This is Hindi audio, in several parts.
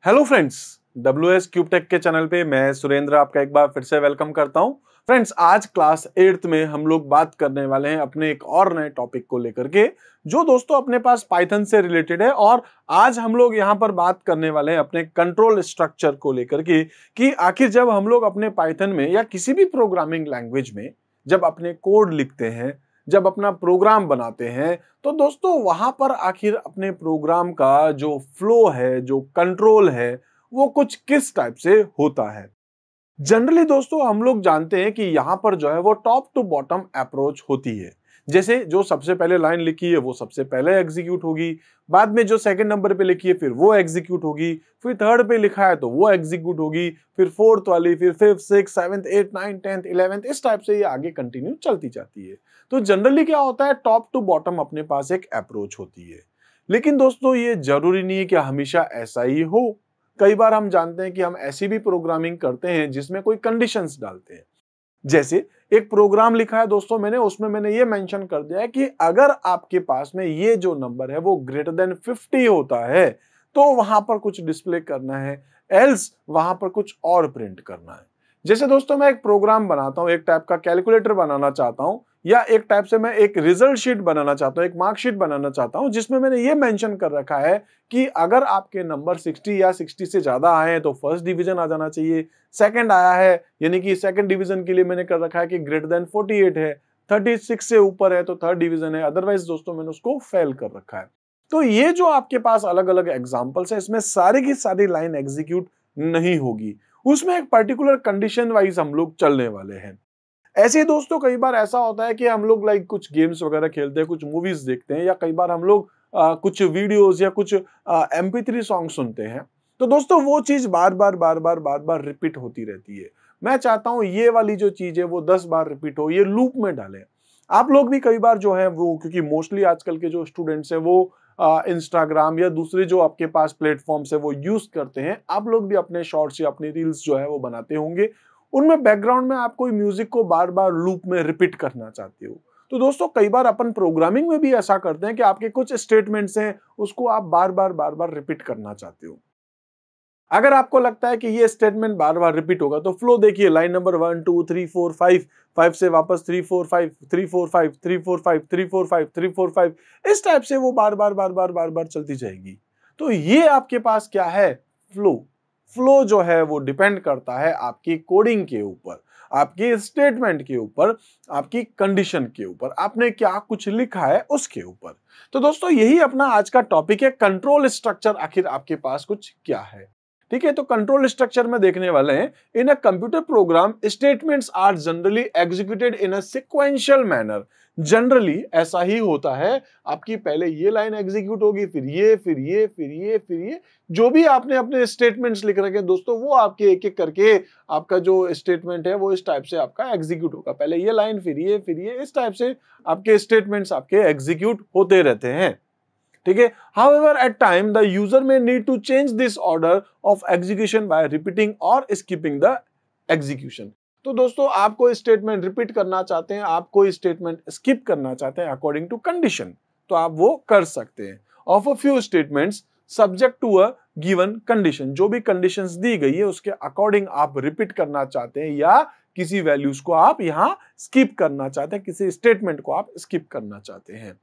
Hello friends, WS cube tech के चैनल पे मैं सुरेंद्र आपका एक बार फिर से वेलकम करता हूं। फ्रेंड्स, आज क्लास 8th में हम लोग बात करने वाले हैं अपने एक और नए टॉपिक को लेकर के, जो दोस्तों अपने पास पाइथन से रिलेटेड है। और आज हम लोग यहां पर बात करने वाले हैं अपने कंट्रोल स्ट्रक्चर को लेकर के कि आखिर जब हम लोग अपने पाइथन में या किसी भी प्रोग्रामिंग लैंग्वेज में जब अपने कोड लिखते हैं, जब अपना प्रोग्राम बनाते हैं, तो दोस्तों वहां पर आखिर अपने प्रोग्राम का जो फ्लो है, जो कंट्रोल है, वो कुछ किस टाइप से होता है। जनरली दोस्तों हम लोग जानते हैं कि यहां पर जो है वो टॉप टू बॉटम अप्रोच होती है। जैसे जो सबसे पहले लाइन लिखी है वो सबसे पहले एग्जीक्यूट होगी, बाद में जो सेकंड नंबर पे लिखी है फिर वो एग्जीक्यूट होगी, फिर थर्ड पे लिखा है तो वो एग्जीक्यूट होगी, फिर फोर्थ वाली, फिर fifth, six, seventh, eight, nine, 10th, 11th, इस टाइप से ये आगे कंटिन्यू चलती जाती है। तो जनरली क्या होता है, टॉप टू बॉटम अपने पास एक अप्रोच होती है। लेकिन दोस्तों ये जरूरी नहीं है कि हमेशा ऐसा ही हो। कई बार हम जानते हैं कि हम ऐसी भी प्रोग्रामिंग करते हैं जिसमें कोई कंडीशंस डालते हैं। जैसे एक प्रोग्राम लिखा है दोस्तों मैंने, उसमें मैंने ये मेंशन कर दिया है कि अगर आपके पास में ये जो नंबर है वो ग्रेटर देन 50 होता है तो वहां पर कुछ डिस्प्ले करना है, एल्स वहां पर कुछ और प्रिंट करना है। जैसे दोस्तों मैं एक प्रोग्राम बनाता हूं, एक टाइप का कैलकुलेटर बनाना चाहता हूं, या एक टाइप से मैं एक रिजल्ट शीट बनाना चाहता हूं, एक मार्कशीट बनाना चाहता हूं, जिसमें मैंने ये मेंशन कर रखा है कि अगर आपके नंबर 60 या 60 से ज्यादा आए हैं तो फर्स्ट डिवीजन आ जाना चाहिए। सेकंड आया है यानी कि सेकंड डिवीजन के लिए मैंने कर रखा है कि ग्रेटर देन 48 है, 36 से ऊपर है तो थर्ड डिवीजन है, अदरवाइज दोस्तों मैंने उसको फेल कर रखा है। तो ये जो आपके पास अलग अलग एग्जांपल्स है, इसमें सारी की सारी लाइन एग्जीक्यूट नहीं होगी, उसमें एक पर्टिकुलर कंडीशन वाइज हम लोग चलने वाले हैं। ऐसे ही दोस्तों कई बार ऐसा होता है कि हम लोग लाइक कुछ गेम्स वगैरह खेलते हैं, कुछ मूवीज देखते हैं, या कई बार हम लोग कुछ वीडियोस या कुछ MP3 सॉन्ग सुनते हैं। तो दोस्तों वो चीज बार बार रिपीट होती रहती है। मैं चाहता हूं ये वाली जो चीज है वो 10 बार रिपीट हो, ये लूप में डालें। आप लोग भी कई बार जो है वो, क्योंकि मोस्टली आजकल के जो स्टूडेंट्स हैं वो इंस्टाग्राम या दूसरे जो आपके पास प्लेटफॉर्म्स है वो यूज करते हैं, आप लोग भी अपने शॉर्ट्स या अपनी रील्स जो है वो बनाते होंगे। उनमें बैकग्राउंड में आप कोई म्यूजिक को बार बार लूप में रिपीट करना चाहते हो। तो दोस्तों कई बार अपन प्रोग्रामिंग में भी ऐसा करते हैं कि आपके कुछ स्टेटमेंट्स हैं उसको आप बार बार रिपीट करना चाहते हो। अगर आपको लगता है कि ये स्टेटमेंट बार बार रिपीट होगा तो फ्लो देखिए, लाइन नंबर 1 2 3 4 5, 5 से वापस 3 4 5, 3 4 5, 3 4 5, 3 4 5, 3 4 5, इस टाइप से वो बार बार चलती जाएगी। तो ये आपके पास क्या है, फ्लो। फ्लो जो है वो डिपेंड करता है आपकी कोडिंग के ऊपर, आपके स्टेटमेंट के ऊपर, आपकी कंडीशन के ऊपर, आपने क्या कुछ लिखा है उसके ऊपर। तो दोस्तों यही अपना आज का टॉपिक है, कंट्रोल स्ट्रक्चर आखिर आपके पास कुछ क्या है। ठीक है, तो कंट्रोल स्ट्रक्चर में देखने वाले हैं, in a computer program statements are generally executed in a sequential manner. Generally ऐसा ही होता है, आपकी पहले ये लाइन एग्जीक्यूट होगी, फिर ये, फिर ये, फिर ये, फिर ये, जो भी आपने अपने स्टेटमेंट्स लिख रखे हैं दोस्तों, वो आपके एक एक करके आपका जो स्टेटमेंट है वो इस टाइप से आपका एग्जीक्यूट होगा। पहले ये लाइन, फिर ये, इस टाइप से आपके स्टेटमेंट्स आपके एग्जीक्यूट होते रहते हैं। ठीक है, however at time the user may need to change this order of execution by repeating or skipping the execution। तो दोस्तों आप कोई स्टेटमेंट रिपीट करना चाहते हैं, आप कोई स्टेटमेंट स्किप करना चाहते हैं अकॉर्डिंग टू कंडीशन, तो आप वो कर सकते हैं। Of a few statements subject to a given condition, जो भी कंडीशंस दी गई है उसके अकॉर्डिंग आप रिपीट करना चाहते हैं या किसी वैल्यूज को आप यहां स्किप करना चाहते हैं, किसी स्टेटमेंट को आप स्किप करना चाहते हैं।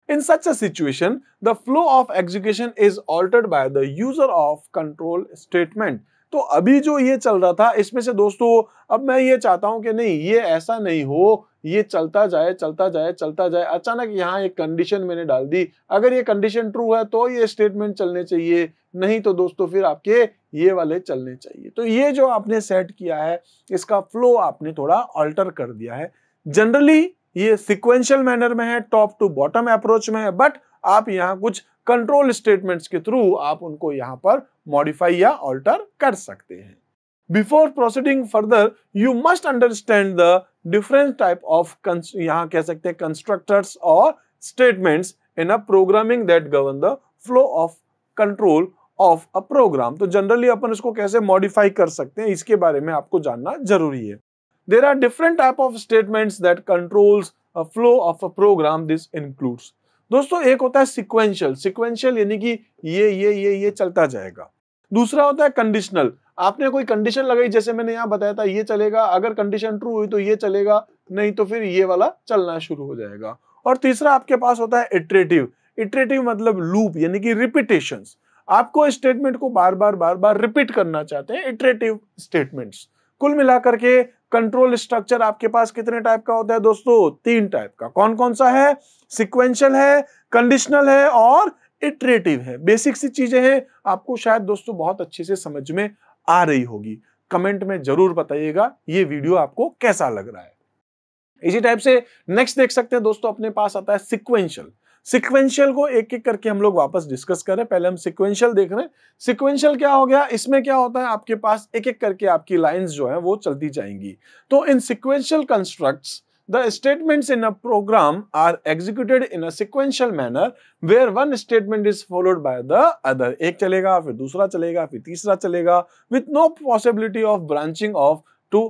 In such a situation, the flow of execution is altered by the user of control statement। तो अभी जो ये चल रहा था इसमें से दोस्तों अब मैं ये चाहता हूं कि नहीं, ये ऐसा नहीं हो, ये चलता जाए चलता जाए चलता जाए, अचानक यहाँ एक कंडीशन मैंने डाल दी, अगर ये कंडीशन ट्रू है तो ये स्टेटमेंट चलने चाहिए, नहीं तो दोस्तों फिर आपके ये वाले चलने चाहिए। तो ये जो आपने सेट किया है इसका फ्लो आपने थोड़ा अल्टर कर दिया है। जनरली ये सिक्वेंशियल मैनर में है, टॉप टू बॉटम अप्रोच में है, बट आप यहां कुछ कंट्रोल स्टेटमेंट्स के थ्रू आप उनको यहां पर मॉडिफाई या ऑल्टर कर सकते हैं। Before proceeding further you must understand the different type of, यहां कह सकते हैं कंस्ट्रक्टर्स और statements in a programming that govern the flow of control of a program. तो जनरली अपन इसको कैसे मॉडिफाई कर सकते हैं इसके बारे में आपको जानना जरूरी है। There are different type of statements that controls a flow of a program. This includes, दोस्तों एक होता है sequential यानी कि ये चलता जाएगा। दूसरा होता है कंडीशनल, आपने कोई कंडीशन लगाई, जैसे मैंने यहाँ बताया था ये चलेगा, अगर कंडीशन ट्रू हुई तो ये चलेगा, नहीं तो फिर ये वाला चलना शुरू हो जाएगा। और तीसरा आपके पास होता है इटरेटिव। इटरेटिव मतलब लूप यानी कि रिपीटेशंस, आपको स्टेटमेंट को बार बार रिपीट करना चाहते हैं, इटरेटिव स्टेटमेंट्स। कुल मिलाकर के कंट्रोल स्ट्रक्चर आपके पास कितने टाइप का होता है दोस्तों? 3 टाइप का। कौन कौन सा है? सिक्वेंशियल है, कंडीशनल है और इटरेटिव है। बेसिक सी चीजें हैं, आपको शायद दोस्तों बहुत अच्छे से समझ में आ रही होगी। कमेंट में जरूर बताइएगा ये वीडियो आपको कैसा लग रहा है। इसी टाइप से नेक्स्ट देख सकते हैं दोस्तों, अपने पास आता है सिक्वेंशियल। सिक्वेंशियल को एक एक करके हम लोग वापस डिस्कस करें। पहले हम सिक्वेंशियल देख रहे हैं। सिक्वेंशियल क्या हो गया? इसमें क्या होता है, आपके पास एक एक करके आपकी लाइंस जो है वो चलती जाएंगी। तो in sequential constructs the statements in a program are executed in a sequential manner where one statement is followed by the other। एक चलेगा, फिर दूसरा चलेगा, फिर तीसरा चलेगा, with no possibility of branching off to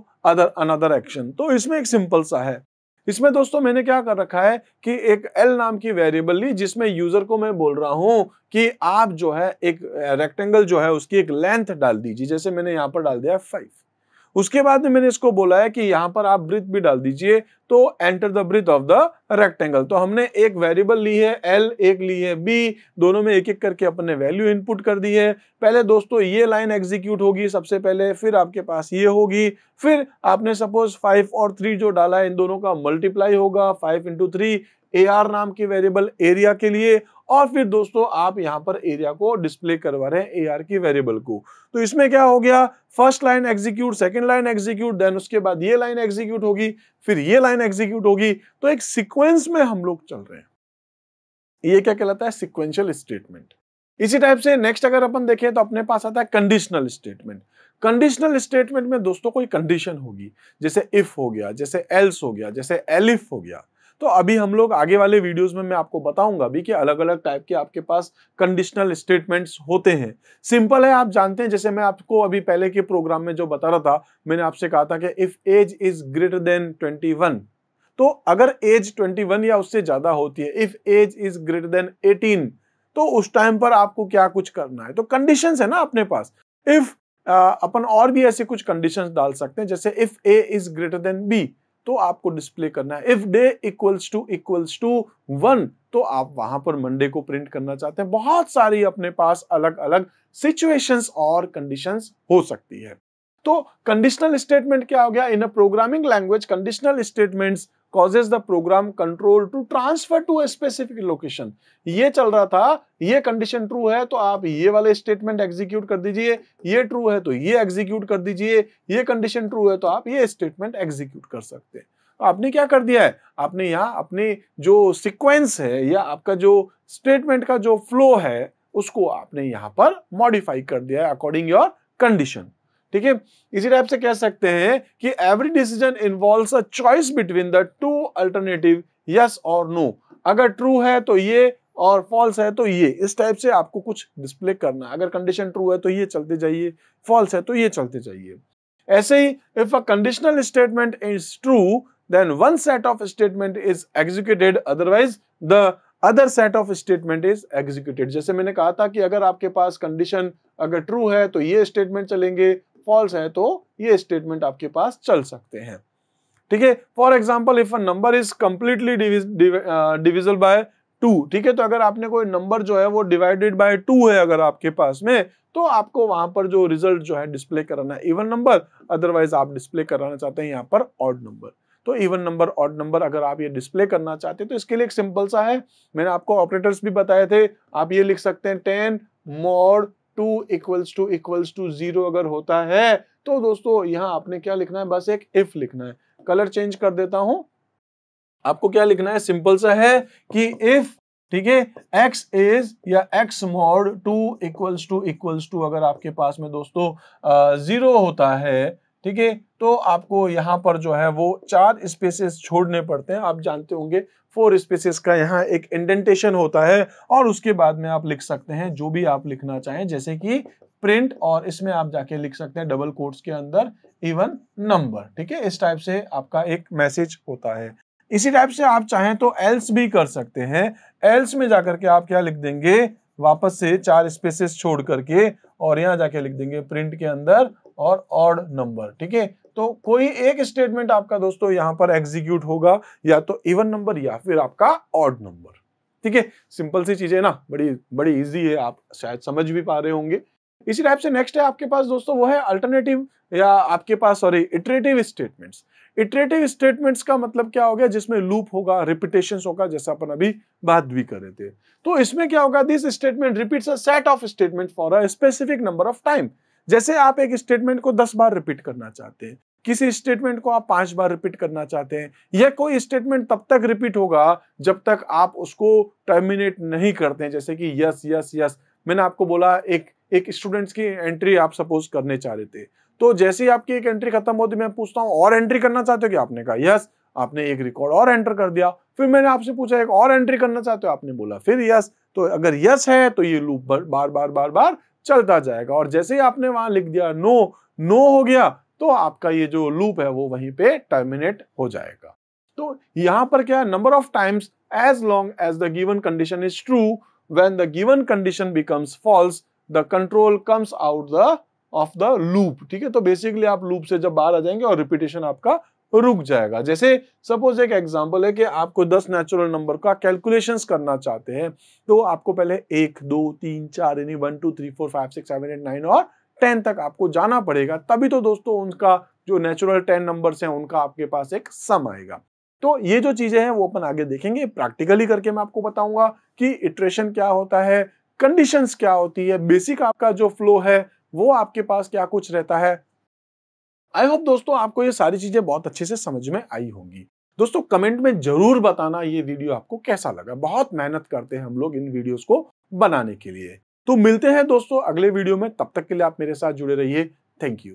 another action। तो इसमें एक सिंपल सा है। इसमें दोस्तों मैंने क्या कर रखा है कि एक L नाम की वेरिएबल ली, जिसमें यूजर को मैं बोल रहा हूं कि आप जो है एक रेक्टेंगल जो है उसकी एक लेंथ डाल दीजिए, जैसे मैंने यहां पर डाल दिया 5। उसके बाद में मैंने इसको बोला है कि यहां पर आप ब्रीथ भी डाल दीजिए, तो enter the breath of the rectangle. तो हमने एक वेरिएबल ली है L, एक ली है B, दोनों में एक एक करके अपने वैल्यू इनपुट कर दी है। पहले दोस्तों ये लाइन एग्जीक्यूट होगी सबसे पहले, फिर आपके पास ये होगी, फिर आपने सपोज 5 और 3 जो डाला है इन दोनों का मल्टीप्लाई होगा 5 into 3 AR नाम की वेरिएबल एरिया के लिए, और फिर दोस्तों आप यहां पर एरिया को डिस्प्ले करवा रहे हैं AR की वेरिएबल को। तो इसमें क्या हो गया, first line execute, second line execute, then उसके बाद ये लाइन एग्जीक्यूट होगी, फिर ये लाइन एग्जीक्यूट होगी। तो एक सीक्वेंस में हम लोग चल रहे हैं, ये क्या कहलाता है? Sequential statement. इसी टाइप से नेक्स्ट अगर अपन देखें तो अपने पास आता है कंडीशनल स्टेटमेंट। कंडीशनल स्टेटमेंट में दोस्तों कोई कंडीशन होगी, जैसे इफ हो गया, जैसे एल्स हो गया, जैसे एलिफ हो गया। तो अभी हम लोग आगे वाले वीडियोस में मैं आपको बताऊंगा भी कि अलग अलग टाइप के आपके पास कंडीशनल स्टेटमेंट्स होते हैं। सिंपल है, आप जानते हैं, जैसे मैं आपको अभी पहले के प्रोग्राम में जो बता रहा था, मैंने आपसे कहा था कि if age is greater than 21, तो अगर एज 21 या उससे ज्यादा होती है, if age is greater than 18, तो उस टाइम पर आपको क्या कुछ करना है। तो कंडीशंस है ना अपने पास। इफ अपन और भी ऐसे कुछ कंडीशंस डाल सकते हैं, जैसे if A is greater than B, तो आपको डिस्प्ले करना है। इफ डे इक्वल्स टू 1, तो आप वहां पर मंडे को प्रिंट करना चाहते हैं। बहुत सारी अपने पास अलग अलग सिचुएशंस और कंडीशंस हो सकती है। तो कंडीशनल स्टेटमेंट क्या हो गया? In a programming language conditional statements causes the program control to transfer to a specific location। ये चल रहा था, ये कंडीशन ट्रू है तो आप ये वाले स्टेटमेंट एग्जीक्यूट कर दीजिए, ये ट्रू है तो ये एग्जीक्यूट कर दीजिए, ये कंडीशन ट्रू है तो आप ये स्टेटमेंट एग्जीक्यूट कर सकते हैं। आपने क्या कर दिया है, आपने यहाँ अपने जो सीक्वेंस है या आपका जो स्टेटमेंट का जो फ्लो है उसको आपने यहाँ पर मॉडिफाई कर दिया है अकॉर्डिंग योर कंडीशन। ठीक है, इसी टाइप से कह सकते हैं कि every decision involves a choice between the two alternative yes और नो। अगर ट्रू है तो ये और फॉल्स है तो ये, इस टाइप से आपको कुछ डिस्प्ले करना है। अगर कंडीशन ट्रू है तो ये चलते जाइए, फॉल्स है तो ये चलते जाइए। ऐसे ही if a conditional statement is true then one set of statement is executed, otherwise the other set of statement is executed. जैसे मैंने कहा था कि अगर आपके पास कंडीशन अगर ट्रू है तो ये स्टेटमेंट चलेंगे, फॉल्स है तो ये स्टेटमेंट आपके पास चल सकते हैं। ठीक है, for example if a number is completely divisible by 2, ठीक है, तो अगर आपने कोई नंबर जो है वो डिवाइडेड बाय 2 है अगर आपके पास में, तो आपको वहां पर जो रिजल्ट जो है डिस्प्ले कराना है इवन नंबर, अदरवाइज आप डिस्प्ले कराना चाहते हैं यहाँ पर ऑड नंबर। तो इवन नंबर, ऑड नंबर अगर आप ये डिस्प्ले करना चाहते हैं तो इसके लिए एक सिंपल सा है, मैंने आपको ऑपरेटर्स भी बताए थे। आप ये लिख सकते हैं 10 mod 2 इक्वल्स टू 0 अगर होता है तो दोस्तों यहां आपने क्या लिखना है, बस एक इफ लिखना है। कलर चेंज कर देता हूं, आपको क्या लिखना है, सिंपल सा है कि इफ, ठीक है, x इज या x mod 2 इक्वल्स टू अगर आपके पास में दोस्तों 0 होता है, ठीक है, तो आपको यहाँ पर जो है वो 4 स्पेसेस छोड़ने पड़ते हैं। आप जानते होंगे 4 स्पेसेस का यहाँ एक इंडेंटेशन होता है, और उसके बाद में आप लिख सकते हैं जो भी आप लिखना चाहें, जैसे कि प्रिंट, और इसमें आप जाके लिख सकते हैं डबल कोट्स के अंदर इवन नंबर। ठीक है, इस टाइप से आपका एक मैसेज होता है। इसी टाइप से आप चाहें तो एल्स भी कर सकते हैं। एल्स में जाकर के आप क्या लिख देंगे, वापस से 4 स्पेसेस छोड़ करके, और यहाँ जाके लिख देंगे प्रिंट के अंदर और ऑड नंबर। ठीक है, तो कोई एक स्टेटमेंट आपका दोस्तों यहाँ पर एग्जीक्यूट होगा, या तो इवन नंबर या फिर आपका ऑड नंबर। ठीक है, सिंपल सी चीजें ना, बड़ी बड़ी इजी है, आप शायद समझ भी पा रहे होंगे। इसी टाइप से नेक्स्ट है आपके पास दोस्तों, वो है अल्टरनेटिव या आपके पास इटरेटिव स्टेटमेंट्स। इटरेटिव स्टेटमेंट्स का मतलब क्या हो गया, जिसमें लूप होगा, रिपीटेशंस होगा, जैसा अपन अभी बात भी कर रहे थे। तो इसमें क्या होगा, this statement repeats a set of statement for a specific number of time. जैसे आप एक स्टेटमेंट को 10 बार रिपीट करना चाहते हैं, किसी स्टेटमेंट को आप 5 बार रिपीट करना चाहते हैं, यह कोई स्टेटमेंट तब तक रिपीट होगा जब तक आप उसको टर्मिनेट नहीं करते हैं। जैसे कि यस यस यस, मैंने आपको बोला एक स्टूडेंट्स की एंट्री आप सपोज करने चाह रहे थे, तो जैसे ही आपकी एक एंट्री खत्म होती मैं पूछता हूं और एंट्री करना चाहते हो क्या, आपने कहा यस, आपने एक रिकॉर्ड और एंटर कर दिया। फिर मैंने आपसे पूछा एक और एंट्री करना चाहते हो, आपने बोला फिर यस। तो अगर यस है तो ये लूप बार बार बार बार चलता जाएगा, और जैसे ही आपने वहां लिख दिया नो, नो हो गया, तो आपका ये जो लूप है वो वहीं पे टर्मिनेट हो जाएगा। तो यहां पर क्या, number of times as long as the given condition is true, when the given condition becomes false the control comes out of the loop. ठीक है, तो बेसिकली आप लूप से जब बाहर आ जाएंगे और रिपीटेशन आपका रुक जाएगा। जैसे सपोज एक एग्जांपल है कि आपको 10 नेचुरल नंबर का कैलकुलेशंस करना चाहते हैं, तो आपको पहले 1 2 3 4 यानी 1 2 3 4 5 6 7 8 9 और 10 तक आपको जाना पड़ेगा, तभी तो दोस्तों उनका जो नेचुरल 10 नंबर्स हैं उनका आपके पास एक सम आएगा। तो ये जो चीजें हैं वो अपन आगे देखेंगे, प्रैक्टिकली करके मैं आपको बताऊंगा कि इटरेशन क्या होता है, कंडीशंस क्या होती है, बेसिक आपका जो फ्लो है वो आपके पास क्या कुछ रहता है। आई होप दोस्तों आपको ये सारी चीजें बहुत अच्छे से समझ में आई होंगी। दोस्तों कमेंट में जरूर बताना ये वीडियो आपको कैसा लगा, बहुत मेहनत करते हैं हम लोग इन वीडियोस को बनाने के लिए। तो मिलते हैं दोस्तों अगले वीडियो में, तब तक के लिए आप मेरे साथ जुड़े रहिए। Thank you.